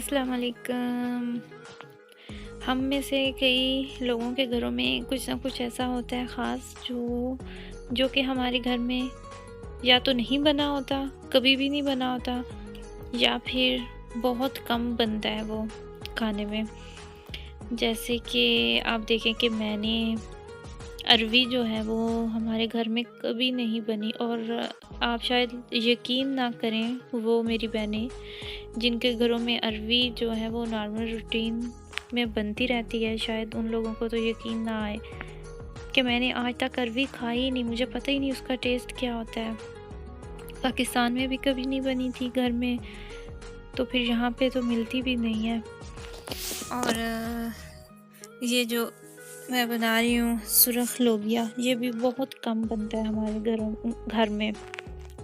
अस्सलाम वालेकुम। हम में से कई लोगों के घरों में कुछ ना कुछ ऐसा होता है ख़ास जो कि हमारे घर में या तो नहीं बना होता, कभी भी नहीं बना होता या फिर बहुत कम बनता है वो खाने में। जैसे कि आप देखें कि मैंने अरवी जो है वो हमारे घर में कभी नहीं बनी और आप शायद यकीन ना करें, वो मेरी बहनें जिनके घरों में अरवी जो है वो नॉर्मल रूटीन में बनती रहती है, शायद उन लोगों को तो यकीन ना आए कि मैंने आज तक अरवी खाई ही नहीं, मुझे पता ही नहीं उसका टेस्ट क्या होता है। पाकिस्तान में भी कभी नहीं बनी थी घर में, तो फिर यहाँ पे तो मिलती भी नहीं है। और ये जो मैं बना रही हूँ सुरख लोबिया, ये भी बहुत कम बनता है हमारे घर में।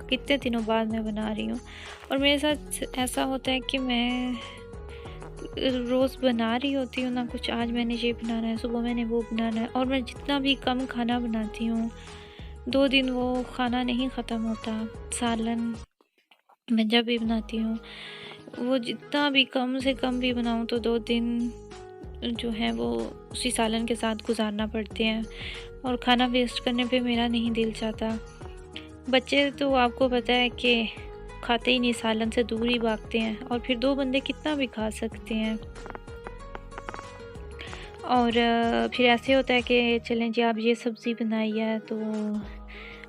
कितने दिनों बाद मैं बना रही हूँ और मेरे साथ ऐसा होता है कि मैं रोज़ बना रही होती हूँ ना, कुछ आज मैंने ये बनाना है, सुबह मैंने वो बनाना है, और मैं जितना भी कम खाना बनाती हूँ 2 दिन वो खाना नहीं ख़त्म होता। सालन मैं जब भी बनाती हूँ, वो जितना भी कम से कम भी बनाऊँ तो 2 दिन जो है वो उसी सालन के साथ गुजारना पड़ते हैं और खाना वेस्ट करने पे मेरा नहीं दिल चाहता। बच्चे तो आपको पता है कि खाते ही नहीं, सालन से दूर ही भागते हैं, और फिर 2 बंदे कितना भी खा सकते हैं। और फिर ऐसे होता है कि चलें जी आप ये सब्ज़ी बनाई है तो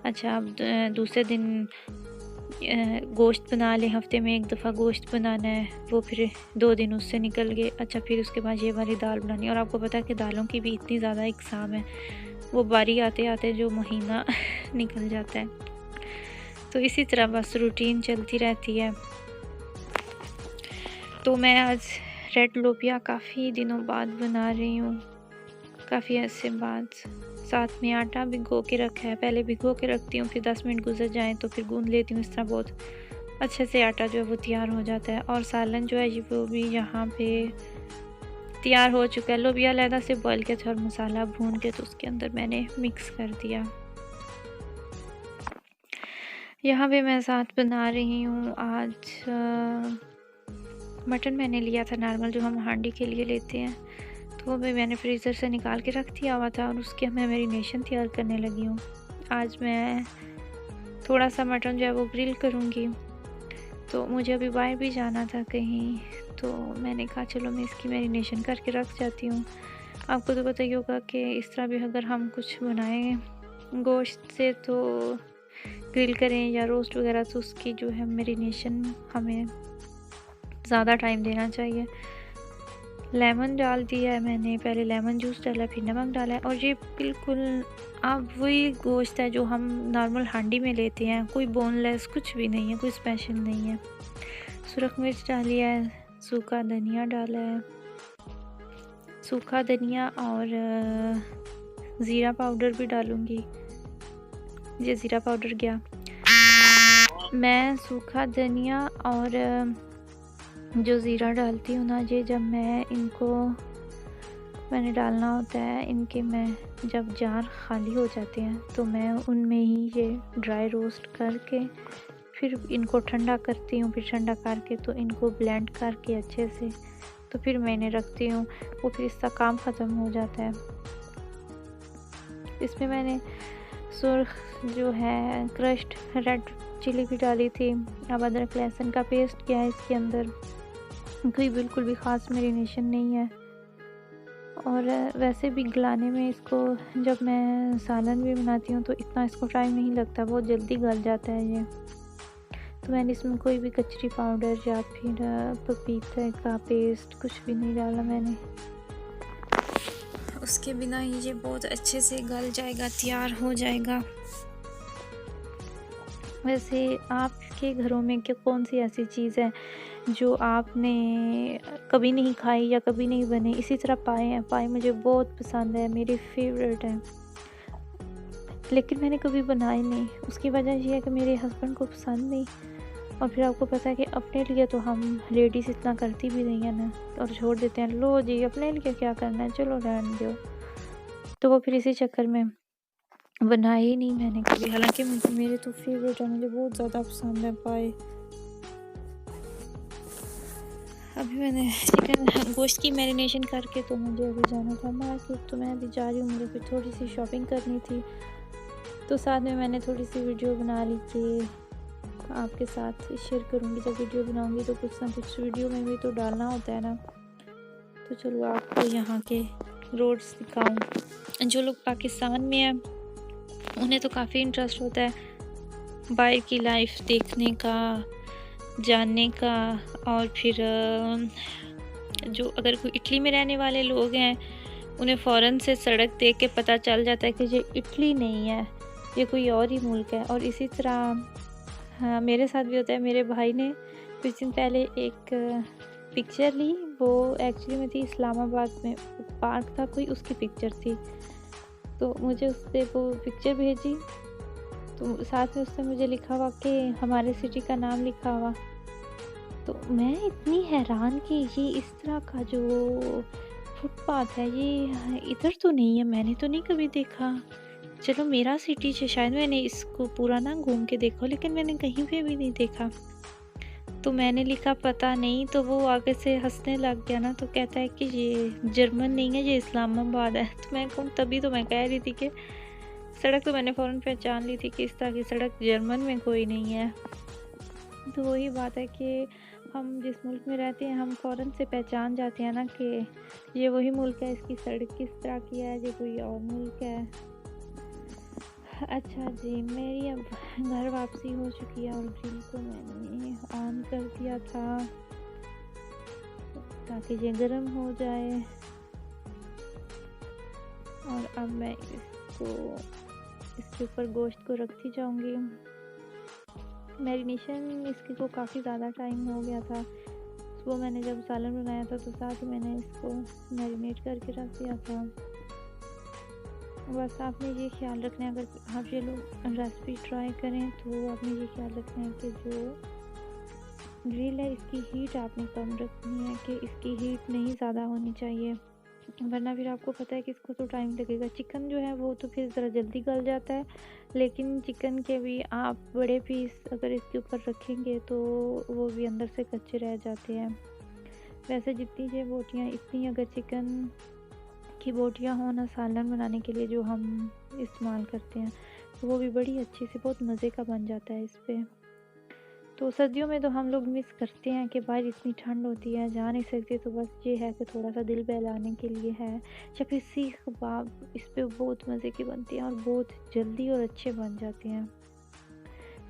अच्छा अब दूसरे दिन गोश्त बना लें, हफ़्ते में 1 दफ़ा गोश्त बनाना है, वो फिर 2 दिन उससे निकल गए। अच्छा फिर उसके बाद ये वाली दाल बनानी है, और आपको पता है कि दालों की भी इतनी ज़्यादा इक़साम है, वो बारी आते-आते जो महीना निकल जाता है। तो इसी तरह बस रूटीन चलती रहती है। तो मैं आज रेड लोबिया काफ़ी दिनों बाद बना रही हूँ, काफ़ी अरसे बाद। साथ में आटा भिगो के रखा है, पहले भिगो के रखती हूँ, फिर 10 मिनट गुजर जाएँ तो फिर गूँध लेती हूँ। इस तरह बहुत अच्छे से आटा जो है वो तैयार हो जाता है। और सालन जो है ये वो भी यहाँ पे तैयार हो चुका है। लोबिया अलहदा से बॉयल किया था और मसाला भून के तो उसके अंदर मैंने मिक्स कर दिया। यहाँ पे मैं साथ बना रही हूँ आज मटन मैंने लिया था नॉर्मल, जो हम हांडी के लिए लेते हैं, तो वो भी मैंने फ्रीज़र से निकाल के रख दिया हुआ था और उसके मैं मैरिनेशन तैयार करने लगी हूँ। आज मैं थोड़ा सा मटन जो है वो ग्रिल करूँगी, तो मुझे अभी बाहर भी जाना था कहीं, तो मैंने कहा चलो मैं इसकी मैरिनेशन करके रख जाती हूँ। आपको तो पता ही होगा कि इस तरह भी अगर हम कुछ बनाएं गोश्त से, तो ग्रिल करें या रोस्ट वगैरह, तो उसकी जो है मैरिनेशन हमें ज़्यादा टाइम देना चाहिए। लेमन डाल दिया है मैंने, पहले लेमन जूस डाला फिर नमक डाला है, और ये बिल्कुल अब वही गोश्त है जो हम नॉर्मल हांडी में लेते हैं, कोई बोनलेस कुछ भी नहीं है, कोई स्पेशल नहीं है। सुरख मिर्च डाली है, सूखा धनिया डाला है, सूखा धनिया और ज़ीरा पाउडर भी डालूँगी। ये ज़ीरा पाउडर गया। मैं सूखा धनिया और जो ज़ीरा डालती हूँ ना, ये जब मैंने डालना होता है इनके, मैं जब जार खाली हो जाते हैं तो मैं उनमें ही ये ड्राई रोस्ट करके फिर इनको ठंडा करती हूँ, फिर ठंडा करके तो इनको ब्लेंड करके अच्छे से तो फिर मैंने रखती हूँ, वो फिर इसका काम ख़त्म हो जाता है। इसमें मैंने सुर्ख जो है क्रश्ड रेड चिली भी डाली थी। अब अदरक लहसुन का पेस्ट किया है इसके अंदर, कोई बिल्कुल भी ख़ास मैरिनेशन नहीं है। और वैसे भी गलाने में इसको, जब मैं सालन भी बनाती हूँ तो इतना इसको टाइम नहीं लगता, बहुत जल्दी गल जाता है ये। तो मैंने इसमें कोई भी कचरी पाउडर या फिर पपीते का पेस्ट कुछ भी नहीं डाला मैंने। उसके बिना ही ये बहुत अच्छे से गल जाएगा, तैयार हो जाएगा। वैसे आपके घरों में क्या कौन सी ऐसी चीज़ है जो आपने कभी नहीं खाई या कभी नहीं बनी? इसी तरह पाए मुझे बहुत पसंद है, मेरी फेवरेट है, लेकिन मैंने कभी बनाई नहीं। उसकी वजह ये है कि मेरे हस्बैंड को पसंद नहीं, और फिर आपको पता है कि अपने लिए तो हम लेडीज़ इतना करती भी नहीं है ना, और छोड़ देते हैं, लो जी अपने लिए क्या करना है, चलो रहने दो। तो वो फिर इसी चक्कर में बनाई ही नहीं मैंने कभी, हालांकि मेरे तो फेवरेट है, मुझे बहुत ज़्यादा पसंद है पाए। अभी मैंने चिकन गोश्त की मैरिनेशन करके तो मुझे अभी जाना था मार्केट, तो मैं अभी जा रही हूँ। मुझे फिर थोड़ी सी शॉपिंग करनी थी, तो साथ में मैंने थोड़ी सी वीडियो बना ली कि आपके साथ शेयर करूँगी। जब वीडियो बनाऊँगी तो कुछ ना कुछ वीडियो में भी तो डालना होता है ना। तो चलो आपको यहाँ के रोड्स दिखाऊँ। जो लोग पाकिस्तान में हैं उन्हें तो काफ़ी इंटरेस्ट होता है बाहर की लाइफ देखने का, जानने का। और फिर जो अगर कोई इटली में रहने वाले लोग हैं उन्हें फ़ौरन से सड़क देख के पता चल जाता है कि ये इटली नहीं है, ये कोई और ही मुल्क है। और इसी तरह हाँ, मेरे साथ भी होता है। मेरे भाई ने कुछ दिन पहले एक पिक्चर ली, वो एक्चुअली में थी इस्लामाबाद में, पार्क था कोई, उसकी पिक्चर थी। तो मुझे उस पर वो पिक्चर भेजी, तो साथ में उसने मुझे लिखा हुआ कि हमारे सिटी का नाम लिखा हुआ। तो मैं इतनी हैरान कि ये इस तरह का जो फुटपाथ है ये इधर तो नहीं है, मैंने तो नहीं कभी देखा। चलो मेरा सिटी है, शायद मैंने इसको पूरा ना घूम के देखा, लेकिन मैंने कहीं पे भी नहीं देखा। तो मैंने लिखा पता नहीं, तो वो आगे से हंसने लग गया ना, तो कहता है कि ये जर्मन नहीं है, ये इस्लामाबाद है। तो मैं कहूँ तभी तो मैं कह रही थी कि सड़क तो मैंने फ़ौरन पहचान ली थी कि इस तरह की सड़क जर्मन में कोई नहीं है। तो वही बात है कि हम जिस मुल्क में रहते हैं हम फ़ौरन से पहचान जाते हैं ना कि ये वही मुल्क है, इसकी सड़क किस तरह की है, ये कोई और मुल्क है। अच्छा जी, मेरी अब घर वापसी हो चुकी है और ग्रिल को मैंने ऑन कर दिया था ताकि ये गर्म हो जाए। और अब मैं इसके ऊपर गोश्त को रखती जाऊंगी। मैरिनेशन इसकी को काफ़ी ज़्यादा टाइम हो गया था। सुबह मैंने जब सालन बनाया था तो साथ ही मैंने इसको मैरिनेट करके रख दिया था। बस आपने ये ख्याल रखना है, अगर आप ये लोग रेसिपी ट्राई करें तो आपने ये ख्याल रखना है कि जो ग्रिल है इसकी हीट आपने कम रखनी है, कि इसकी हीट नहीं ज़्यादा होनी चाहिए, वरना फिर आपको पता है कि इसको तो टाइम लगेगा। चिकन जो है वो तो फिर ज़रा जल्दी गल जाता है, लेकिन चिकन के भी आप बड़े पीस अगर इसके ऊपर रखेंगे तो वो भी अंदर से कच्चे रह जाते हैं। वैसे जितनी ये बोटियाँ इतनी अगर चिकन की बोटियाँ हों ना सालन बनाने के लिए जो हम इस्तेमाल करते हैं, तो वो भी बड़ी अच्छी से बहुत मज़े का बन जाता है इस पर। तो सर्दियों में तो हम लोग मिस करते हैं कि बाहर इतनी ठंड होती है, जा नहीं सकते, तो बस ये है कि थोड़ा सा दिल बहलाने के लिए है। या फिर सीख कबाब इस पे बहुत मज़े के बनते हैं और बहुत जल्दी और अच्छे बन जाते हैं।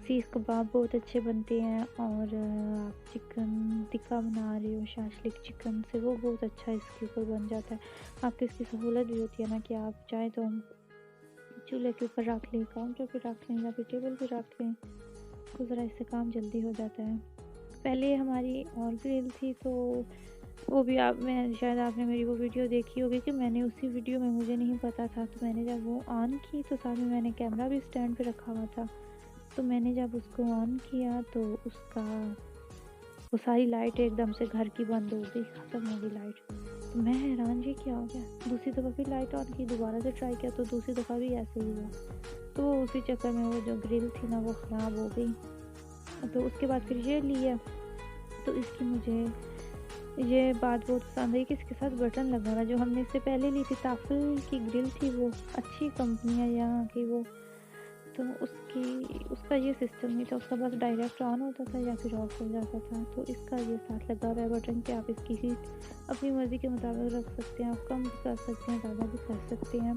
सीख कबाब बहुत अच्छे बनते हैं। और आप चिकन टिक्का बना रहे हो शाशलिक चिकन से, वो बहुत अच्छा इसके ऊपर बन जाता है। आपकी इसकी सहूलत भी होती है ना कि आप चाहें तो चूल्हे के ऊपर रख लें, काउंटर पर रख लें या फिर टेबल पर रख लें, तो ज़रा इससे काम जल्दी हो जाता है। पहले हमारी और ग्रिल थी तो वो भी शायद आपने मेरी वो वीडियो देखी होगी कि मैंने उसी वीडियो में, मुझे नहीं पता था, तो मैंने जब वो ऑन की तो साथ में मैंने कैमरा भी स्टैंड पे रखा हुआ था। तो मैंने जब उसको ऑन किया तो वो सारी लाइट एकदम से घर की बंद हो गई, ख़त्म हो गई लाइट। तो मैं हैरान, ये क्या हो गया। दूसरी दफ़ा भी लाइट ऑन की, दोबारा से ट्राई किया तो दूसरी दफ़ा भी ऐसे ही हुआ। तो उसी चक्कर में वो जो ग्रिल थी ना वो ख़राब हो गई। तो उसके बाद फिर ये लिया, तो इसकी मुझे ये बात बहुत पसंद आई कि इसके साथ बटन लगा हुआ। जो हमने इससे पहले ली थी ताफल की ग्रिल थी, वो अच्छी कंपनी है यहाँ की वो, तो उसका ये सिस्टम नहीं था, उसका बस डायरेक्ट ऑन होता था या फिर ऑफ हो जाता था। तो इसका ये साथ लगा हुआ है बटन कि आप इसकी हीट अपनी मर्ज़ी के मुताबिक रख सकते हैं, आप कम भी कर सकते हैं, ज़्यादा भी कर सकते हैं।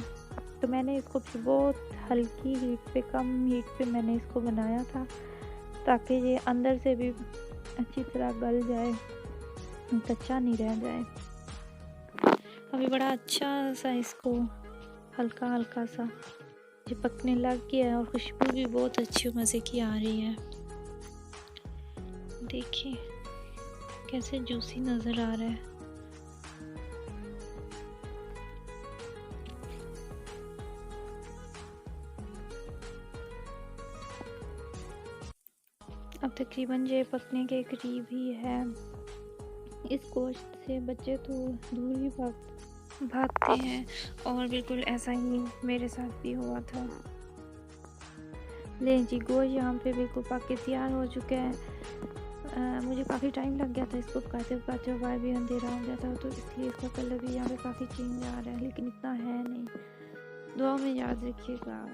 तो मैंने इसको बहुत हल्की हीट पे, कम हीट पे मैंने इसको बनाया था ताकि ये अंदर से भी अच्छी तरह गल जाए, कच्चा नहीं रह जाए। अभी बड़ा अच्छा सा इसको हल्का हल्का सा ये पकने लग गया है और खुशबू भी बहुत अच्छी मज़े की आ रही है। देखिए कैसे जूसी नज़र आ रहा है। अब तकरीबन ये पकने के करीब ही है। इस गोश्त से बच्चे तो दूर ही भागते हैं और बिल्कुल ऐसा ही मेरे साथ भी हुआ था। ले जी, गोश्त यहाँ पे बिल्कुल पक के तैयार हो चुका है। मुझे काफ़ी टाइम लग गया था इसको पकाते हुए भी अंधेरा हो गया था, तो इसलिए इसका कलर भी यहाँ पे काफ़ी चेंज आ रहा है, लेकिन इतना है नहीं। दुआ में याद रखिएगा।